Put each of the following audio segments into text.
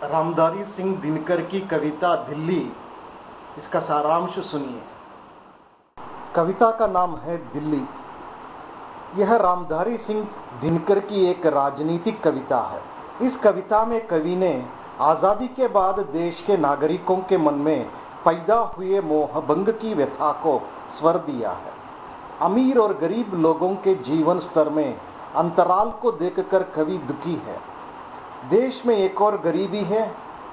रामधारी सिंह दिनकर की कविता दिल्ली, इसका सारांश सुनिए। कविता का नाम है दिल्ली। यह रामधारी सिंह दिनकर की एक राजनीतिक कविता है। इस कविता में कवि ने आजादी के बाद देश के नागरिकों के मन में पैदा हुए मोहभंग की व्यथा को स्वर दिया है। अमीर और गरीब लोगों के जीवन स्तर में अंतराल को देखकर कवि दुखी है। देश में एक और गरीबी है,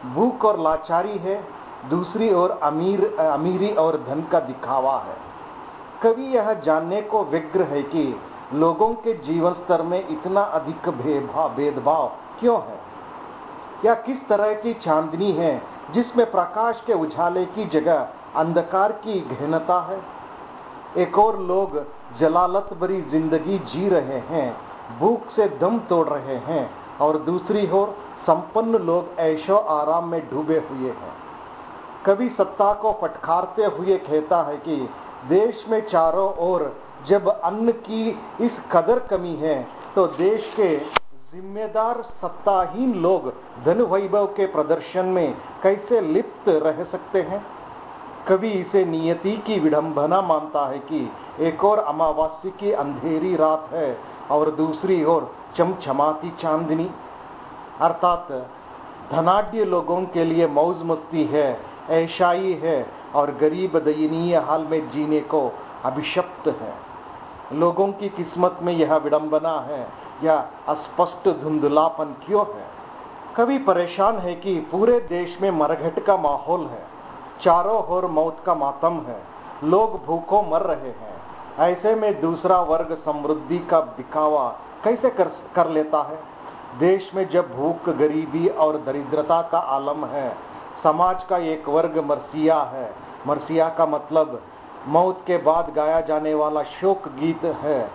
भूख और लाचारी है, दूसरी ओर अमीरी और धन का दिखावा है। कवि यह जानने को व्यग्र है कि लोगों के जीवन स्तर में इतना अधिक भेदभाव क्यों है, या किस तरह की चांदनी है जिसमें प्रकाश के उजाले की जगह अंधकार की गहनता है। एक और लोग जलालत भरी जिंदगी जी रहे हैं, भूख से दम तोड़ रहे हैं, और दूसरी ओर संपन्न लोग ऐशो आराम में डूबे हुए हैं। कवि सत्ता को फटकारते हुए कहता है कि देश में चारों ओर जब अन्न की इस कदर कमी है तो देश के जिम्मेदार सत्ताहीन लोग धन वैभव के प्रदर्शन में कैसे लिप्त रह सकते हैं। कवि इसे नियति की विडंबना मानता है कि एक और अमावस्या की अंधेरी रात है और दूसरी ओर चमचमाती चांदनी, अर्थात धनाढ्य लोगों के लिए मौज मस्ती है, ऐशाई है, और गरीब दयनीय हाल में जीने को अभिशप्त है। लोगों की किस्मत में यह विडंबना है या अस्पष्ट धुंधलापन क्यों है। कवि परेशान है कि पूरे देश में मरघट का माहौल है, चारों ओर मौत का मातम है, लोग भूखों मर रहे हैं। ऐसे में दूसरा वर्ग समृद्धि का दिखावा कैसे कर लेता है। देश में जब भूख, गरीबी और दरिद्रता का आलम है, समाज का एक वर्ग मरसिया है। मरसिया का मतलब मौत के बाद गाया जाने वाला शोक गीत है,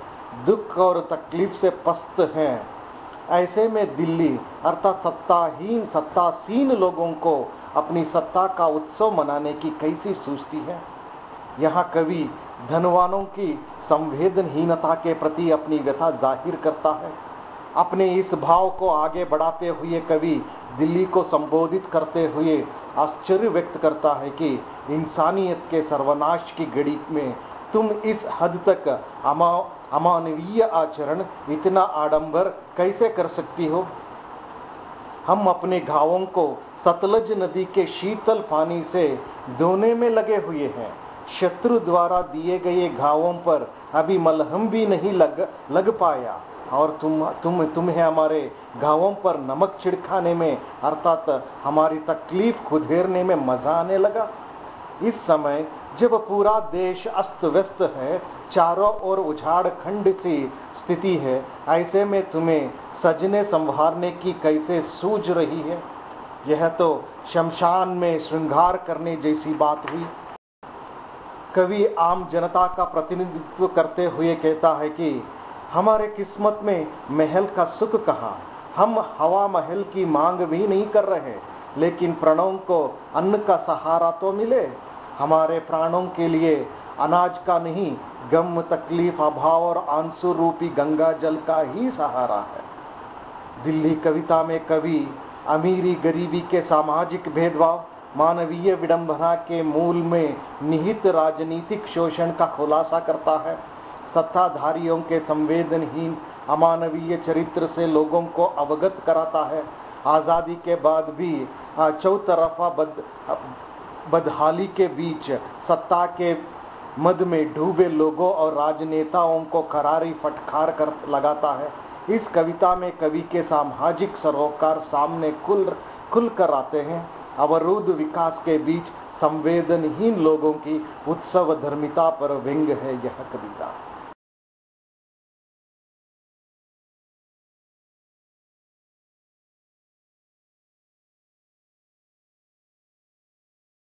दुख और तकलीफ से पस्त है। ऐसे में दिल्ली अर्थात सत्तासीन लोगों को अपनी सत्ता का उत्सव मनाने की कैसी सूझती है। यहाँ कवि धनवानों की संवेदनहीनता के प्रति अपनी व्यथा जाहिर करता है। अपने इस भाव को आगे बढ़ाते हुए कवि दिल्ली को संबोधित करते हुए आश्चर्य व्यक्त करता है कि इंसानियत के सर्वनाश की घड़ी में तुम इस हद तक अमानवीय आचरण, इतना आडंबर कैसे कर सकती हो। हम अपने घावों को सतलज नदी के शीतल पानी से धोने में लगे हुए हैं। शत्रु द्वारा दिए गए घावों पर अभी मलहम भी नहीं लग पाया, और तुम्हें हमारे घावों पर नमक छिड़काने में अर्थात हमारी तकलीफ खुदेरने में मजा आने लगा। इस समय जब पूरा देश अस्त व्यस्त है, चारों ओर उजाड़ खंड सी स्थिति है, ऐसे में तुम्हें सजने संवारने की कैसे सूझ रही है। यह तो शमशान में श्रृंगार करने जैसी बात हुई। कवि आम जनता का प्रतिनिधित्व करते हुए कहता है कि हमारे किस्मत में महल का सुख कहाँ। हम हवा महल की मांग भी नहीं कर रहे, लेकिन प्राणों को अन्न का सहारा तो मिले। हमारे प्राणों के लिए अनाज का नहीं, गम, तकलीफ, अभाव और आंसू रूपी गंगा जल का ही सहारा है। दिल्ली कविता में कवि अमीरी गरीबी के सामाजिक भेदभाव, मानवीय विडंबना के मूल में निहित राजनीतिक शोषण का खुलासा करता है। सत्ताधारियों के संवेदनहीन अमानवीय चरित्र से लोगों को अवगत कराता है। आजादी के बाद भी चौतरफा बदहाली के बीच सत्ता के मद में डूबे लोगों और राजनेताओं को करारी फटकार कर लगाता है। इस कविता में कवि के सामाजिक सरोकार सामने खुल कर आते हैं। अवरुद्ध विकास के बीच संवेदनहीन लोगों की उत्सव धर्मिता पर व्यंग्य है यह कविता।